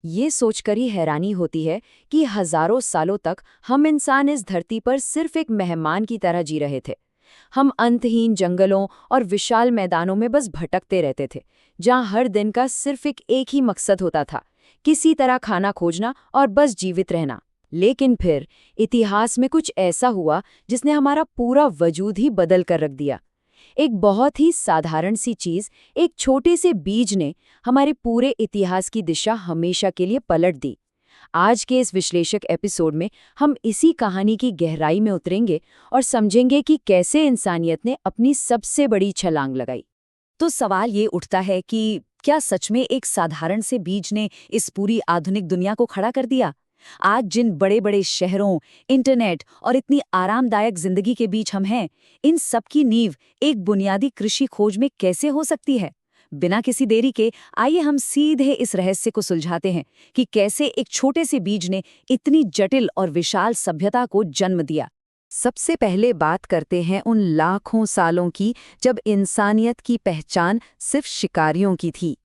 ये सोचकर ही हैरानी होती है कि हजारों सालों तक हम इंसान इस धरती पर सिर्फ एक मेहमान की तरह जी रहे थे। हम अंतहीन जंगलों और विशाल मैदानों में बस भटकते रहते थे, जहां हर दिन का सिर्फ एक ही मकसद होता था, किसी तरह खाना खोजना और बस जीवित रहना। लेकिन फिर इतिहास में कुछ ऐसा हुआ जिसने हमारा पूरा वजूद ही बदल कर रख दिया। एक बहुत ही साधारण सी चीज, एक छोटे से बीज ने हमारे पूरे इतिहास की दिशा हमेशा के लिए पलट दी। आज के इस विश्लेषक एपिसोड में हम इसी कहानी की गहराई में उतरेंगे और समझेंगे कि कैसे इंसानियत ने अपनी सबसे बड़ी छलांग लगाई। तो सवाल ये उठता है कि क्या सच में एक साधारण से बीज ने इस पूरी आधुनिक दुनिया को खड़ा कर दिया? आज जिन बड़े बड़े शहरों, इंटरनेट और इतनी आरामदायक जिंदगी के बीच हम हैं, इन सब की नींव एक बुनियादी कृषि खोज में कैसे हो सकती है? बिना किसी देरी के आइए हम सीधे इस रहस्य को सुलझाते हैं कि कैसे एक छोटे से बीज ने इतनी जटिल और विशाल सभ्यता को जन्म दिया। सबसे पहले बात करते हैं उन लाखों सालों की जब इंसानियत की पहचान सिर्फ शिकारियों की थी।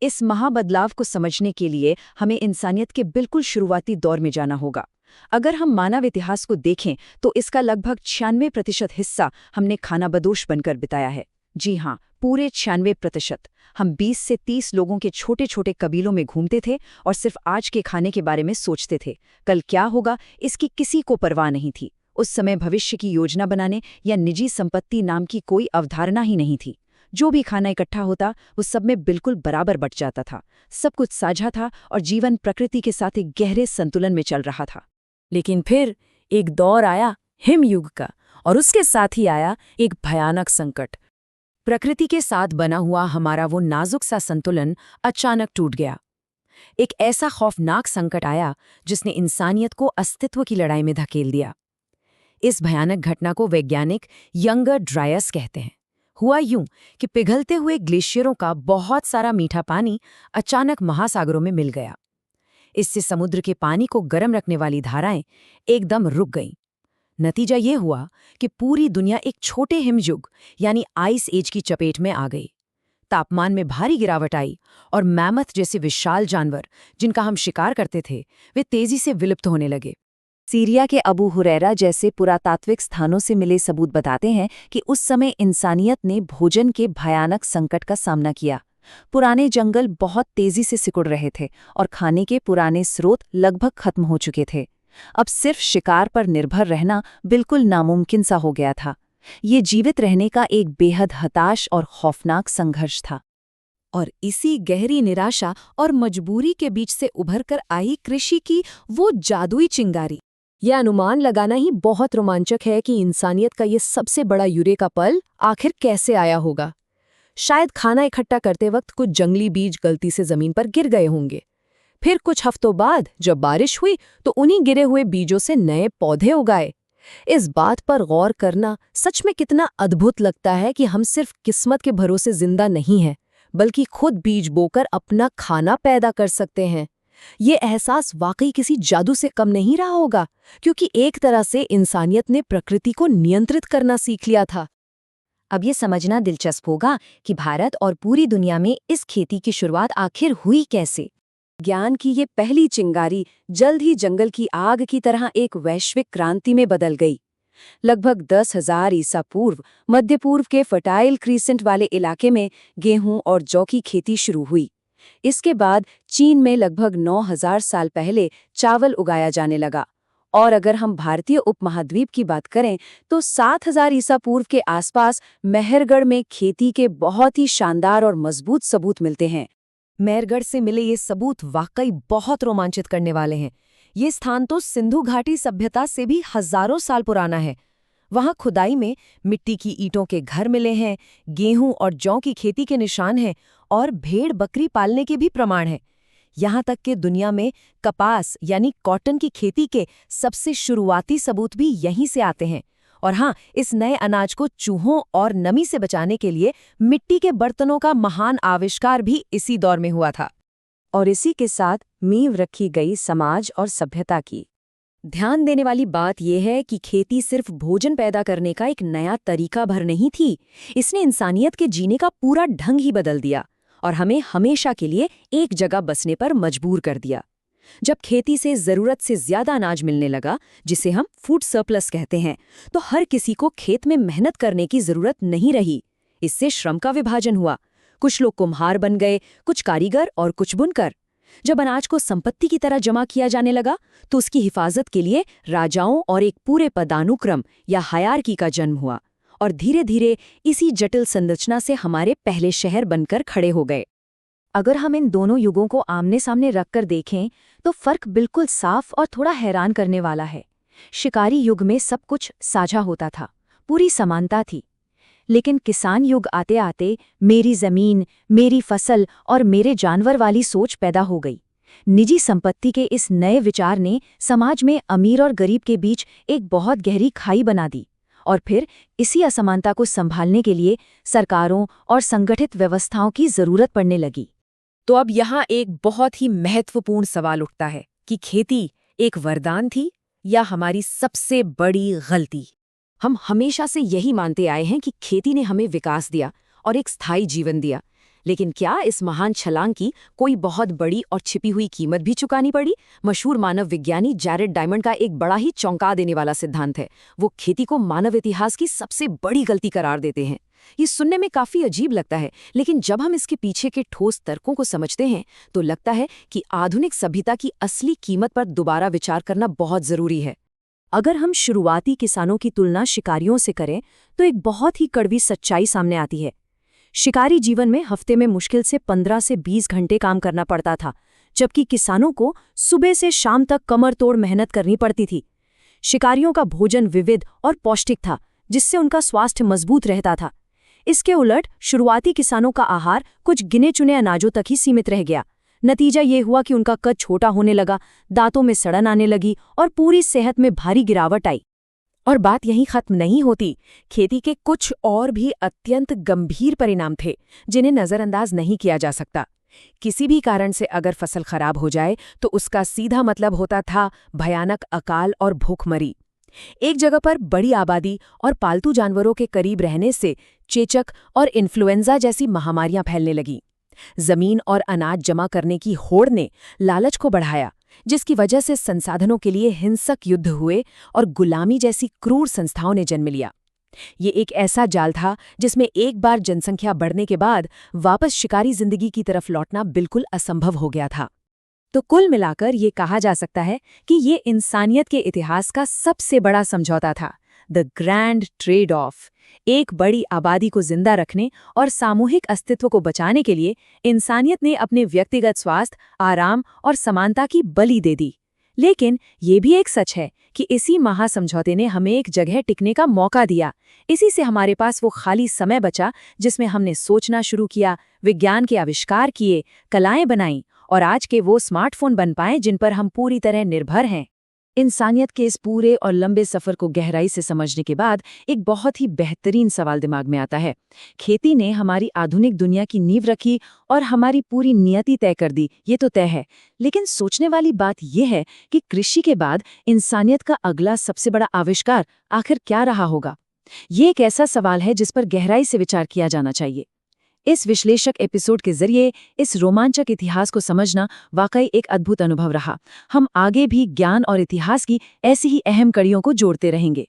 इस महाबदलाव को समझने के लिए हमें इंसानियत के बिल्कुल शुरुआती दौर में जाना होगा। अगर हम मानव इतिहास को देखें तो इसका लगभग 96% हिस्सा हमने खानाबदोश बनकर बिताया है। जी हाँ, पूरे 96%। हम 20 से 30 लोगों के छोटे छोटे कबीलों में घूमते थे और सिर्फ आज के खाने के बारे में सोचते थे। कल क्या होगा इसकी किसी को परवाह नहीं थी। उस समय भविष्य की योजना बनाने या निजी संपत्ति नाम की कोई अवधारणा ही नहीं थी। जो भी खाना इकट्ठा होता वो सब में बिल्कुल बराबर बट जाता था। सब कुछ साझा था और जीवन प्रकृति के साथ एक गहरे संतुलन में चल रहा था। लेकिन फिर एक दौर आया हिमयुग का, और उसके साथ ही आया एक भयानक संकट। प्रकृति के साथ बना हुआ हमारा वो नाजुक सा संतुलन अचानक टूट गया। एक ऐसा खौफनाक संकट आया जिसने इंसानियत को अस्तित्व की लड़ाई में धकेल दिया। इस भयानक घटना को वैज्ञानिक यंगर ड्रायस कहते हैं। हुआ यूं कि पिघलते हुए ग्लेशियरों का बहुत सारा मीठा पानी अचानक महासागरों में मिल गया। इससे समुद्र के पानी को गर्म रखने वाली धाराएं एकदम रुक गईं। नतीजा ये हुआ कि पूरी दुनिया एक छोटे हिमयुग यानी आइस एज की चपेट में आ गई। तापमान में भारी गिरावट आई और मैमथ जैसे विशाल जानवर जिनका हम शिकार करते थे, वे तेजी से विलुप्त होने लगे। सीरिया के अबू हुरैरा जैसे पुरातात्विक स्थानों से मिले सबूत बताते हैं कि उस समय इंसानियत ने भोजन के भयानक संकट का सामना किया। पुराने जंगल बहुत तेजी से सिकुड़ रहे थे और खाने के पुराने स्रोत लगभग खत्म हो चुके थे। अब सिर्फ शिकार पर निर्भर रहना बिल्कुल नामुमकिन सा हो गया था। ये जीवित रहने का एक बेहद हताश और खौफनाक संघर्ष था। और इसी गहरी निराशा और मजबूरी के बीच से उभर कर आई कृषि की वो जादुई चिंगारी। यह अनुमान लगाना ही बहुत रोमांचक है कि इंसानियत का ये सबसे बड़ा यूरेका पल आखिर कैसे आया होगा। शायद खाना इकट्ठा करते वक्त कुछ जंगली बीज गलती से जमीन पर गिर गए होंगे। फिर कुछ हफ्तों बाद जब बारिश हुई तो उन्हीं गिरे हुए बीजों से नए पौधे उगाए। इस बात पर गौर करना सच में कितना अद्भुत लगता है कि हम सिर्फ किस्मत के भरोसे जिंदा नहीं हैं, बल्कि खुद बीज बोकर अपना खाना पैदा कर सकते हैं। ये एहसास वाकई किसी जादू से कम नहीं रहा होगा, क्योंकि एक तरह से इंसानियत ने प्रकृति को नियंत्रित करना सीख लिया था। अब ये समझना दिलचस्प होगा कि भारत और पूरी दुनिया में इस खेती की शुरुआत आखिर हुई कैसे। ज्ञान की ये पहली चिंगारी जल्द ही जंगल की आग की तरह एक वैश्विक क्रांति में बदल गई। लगभग 10,000 ईसा पूर्व मध्य पूर्व के फर्टाइल क्रीसेंट वाले इलाके में गेहूं और जौ की खेती शुरू हुई। इसके बाद चीन में लगभग 9,000 साल पहले चावल उगाया जाने लगा। और अगर हम भारतीय उपमहाद्वीप की बात करें तो 7,000 ईसा पूर्व के आसपास मेहरगढ़ में खेती के बहुत ही शानदार और मजबूत सबूत मिलते हैं। मेहरगढ़ से मिले ये सबूत वाकई बहुत रोमांचित करने वाले हैं। ये स्थान तो सिंधु घाटी सभ्यता से भी हजारों साल पुराना है। वहां खुदाई में मिट्टी की ईंटों के घर मिले हैं, गेहूं और जौ की खेती के निशान हैं और भेड़ बकरी पालने के भी प्रमाण हैं। यहाँ तक कि दुनिया में कपास यानी कॉटन की खेती के सबसे शुरुआती सबूत भी यहीं से आते हैं। और हाँ, इस नए अनाज को चूहों और नमी से बचाने के लिए मिट्टी के बर्तनों का महान आविष्कार भी इसी दौर में हुआ था। और इसी के साथ नींव रखी गई समाज और सभ्यता की। ध्यान देने वाली बात यह है कि खेती सिर्फ भोजन पैदा करने का एक नया तरीका भर नहीं थी, इसने इंसानियत के जीने का पूरा ढंग ही बदल दिया। और हमें हमेशा के लिए एक जगह बसने पर मजबूर कर दिया। जब खेती से ज़रूरत से ज़्यादा अनाज मिलने लगा, जिसे हम फूड सरप्लस कहते हैं, तो हर किसी को खेत में मेहनत करने की ज़रूरत नहीं रही। इससे श्रम का विभाजन हुआ। कुछ लोग कुम्हार बन गए, कुछ कारीगर और कुछ बुनकर। जब अनाज को संपत्ति की तरह जमा किया जाने लगा, तो उसकी हिफाजत के लिए राजाओं और एक पूरे पदानुक्रम या हायरार्की का जन्म हुआ, और धीरे धीरे इसी जटिल संरचना से हमारे पहले शहर बनकर खड़े हो गए। अगर हम इन दोनों युगों को आमने सामने रखकर देखें तो फर्क बिल्कुल साफ और थोड़ा हैरान करने वाला है। शिकारी युग में सब कुछ साझा होता था, पूरी समानता थी। लेकिन किसान युग आते आते मेरी जमीन, मेरी फसल और मेरे जानवर वाली सोच पैदा हो गई। निजी संपत्ति के इस नए विचार ने समाज में अमीर और गरीब के बीच एक बहुत गहरी खाई बना दी, और फिर इसी असमानता को संभालने के लिए सरकारों और संगठित व्यवस्थाओं की जरूरत पड़ने लगी। तो अब यहाँ एक बहुत ही महत्वपूर्ण सवाल उठता है कि खेती एक वरदान थी या हमारी सबसे बड़ी गलती। हम हमेशा से यही मानते आए हैं कि खेती ने हमें विकास दिया और एक स्थायी जीवन दिया, लेकिन क्या इस महान छलांग की कोई बहुत बड़ी और छिपी हुई कीमत भी चुकानी पड़ी? मशहूर मानव विज्ञानी जैरेड डायमंड का एक बड़ा ही चौंका देने वाला सिद्धांत है। वो खेती को मानव इतिहास की सबसे बड़ी गलती करार देते हैं। ये सुनने में काफी अजीब लगता है, लेकिन जब हम इसके पीछे के ठोस तर्कों को समझते हैं तो लगता है कि आधुनिक सभ्यता की असली कीमत पर दोबारा विचार करना बहुत जरूरी है। अगर हम शुरुआती किसानों की तुलना शिकारियों से करें तो एक बहुत ही कड़वी सच्चाई सामने आती है। शिकारी जीवन में हफ्ते में मुश्किल से 15 से 20 घंटे काम करना पड़ता था, जबकि किसानों को सुबह से शाम तक कमर तोड़ मेहनत करनी पड़ती थी। शिकारियों का भोजन विविध और पौष्टिक था, जिससे उनका स्वास्थ्य मजबूत रहता था। इसके उलट शुरुआती किसानों का आहार कुछ गिने चुने अनाजों तक ही सीमित रह गया। नतीजा ये हुआ कि उनका कद छोटा होने लगा, दांतों में सड़न आने लगी और पूरी सेहत में भारी गिरावट आई। और बात यहीं खत्म नहीं होती। खेती के कुछ और भी अत्यंत गंभीर परिणाम थे जिन्हें नज़रअंदाज नहीं किया जा सकता। किसी भी कारण से अगर फसल खराब हो जाए तो उसका सीधा मतलब होता था भयानक अकाल और भूखमरी। एक जगह पर बड़ी आबादी और पालतू जानवरों के करीब रहने से चेचक और इन्फ्लुएंजा जैसी महामारियां फैलने लगीं। जमीन और अनाज जमा करने की होड़ ने लालच को बढ़ाया, जिसकी वजह से संसाधनों के लिए हिंसक युद्ध हुए और गुलामी जैसी क्रूर संस्थाओं ने जन्म लिया। ये एक ऐसा जाल था जिसमें एक बार जनसंख्या बढ़ने के बाद वापस शिकारी जिंदगी की तरफ लौटना बिल्कुल असंभव हो गया था। तो कुल मिलाकर ये कहा जा सकता है कि ये इंसानियत के इतिहास का सबसे बड़ा समझौता था, द ग्रैंड ट्रेड ऑफ। एक बड़ी आबादी को जिंदा रखने और सामूहिक अस्तित्व को बचाने के लिए इंसानियत ने अपने व्यक्तिगत स्वास्थ्य, आराम और समानता की बलि दे दी। लेकिन ये भी एक सच है कि इसी महासमझौते ने हमें एक जगह टिकने का मौका दिया। इसी से हमारे पास वो खाली समय बचा जिसमें हमने सोचना शुरू किया, विज्ञान के आविष्कार किए, कलाएं बनाईं और आज के वो स्मार्टफोन बन पाए जिन पर हम पूरी तरह निर्भर हैं। इंसानियत के इस पूरे और लंबे सफर को गहराई से समझने के बाद एक बहुत ही बेहतरीन सवाल दिमाग में आता है। खेती ने हमारी आधुनिक दुनिया की नींव रखी और हमारी पूरी नियति तय कर दी, ये तो तय है। लेकिन सोचने वाली बात यह है कि कृषि के बाद इंसानियत का अगला सबसे बड़ा आविष्कार आखिर क्या रहा होगा? ये एक ऐसा सवाल है जिस पर गहराई से विचार किया जाना चाहिए। इस विश्लेषक एपिसोड के जरिए इस रोमांचक इतिहास को समझना वाकई एक अद्भुत अनुभव रहा। हम आगे भी ज्ञान और इतिहास की ऐसी ही अहम कड़ियों को जोड़ते रहेंगे।